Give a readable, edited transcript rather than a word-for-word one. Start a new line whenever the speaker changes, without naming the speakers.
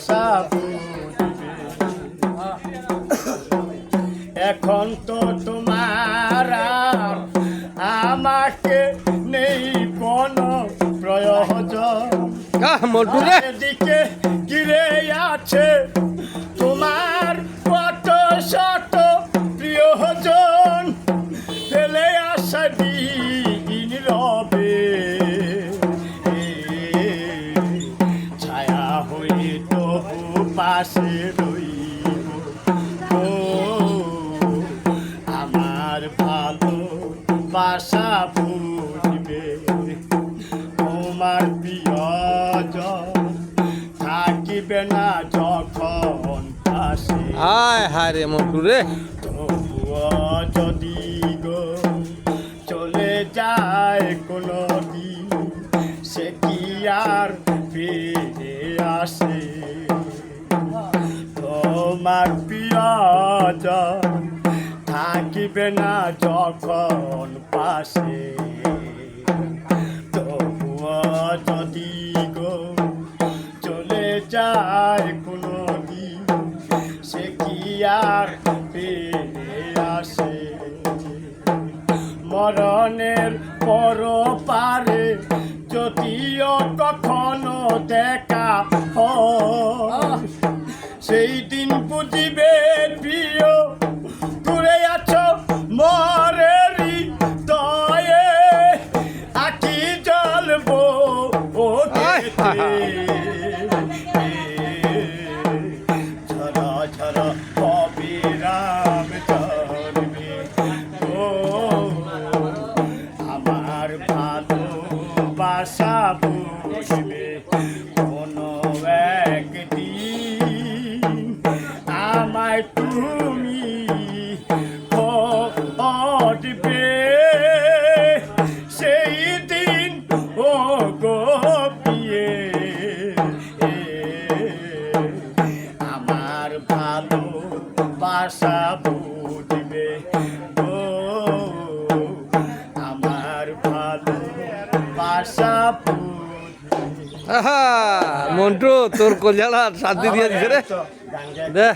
বাসা বুঝবে। এখন তো তোমার আর আমাকে নেই কোনো প্রয়োজন। এদিকে ঘিরে আছে তোমার কত শত প্রিয়জন, ফেলে আসা দিন রবে ছায়া হয়ে তবু পাশে রইব। ও আমার ভালো বাসা বুঝবে, তোমার প্রিয়জন থাকিবে না যখন পাশে।
হায় হায় রে মন্টু রে,
তবুও যদি গো চলে যায় কোনো দিন, সে কি আর ফিরে আসে? তোমার প্রিয়জন থাকিবে না যখন পাশে, তবুও যদি গো চলে যায় কোনো দিন, সে কি আর ফিরে আসে? মরণের পর পারে যদিও কখনো দেখা হয়, সেই দিন বুঝিবে প্রিয় দূরে আছো মরেরই দয়ে, আকি জ্বলবো ও ঝরা ঝরা অবিরাম ঝরবে। ও আমার ভালো বাসা বুঝবে, কোনো একদিন আমায় তুমি খোঁজবে, সেই দিন ও গো পিয়ে আমার ভালো বাসা বুঝবে। ও আমার ভালো বাসা বুঝবে।
আহা মন্টু তোর কল্যাণ শান্তি দিয়ে দিছে রে। দে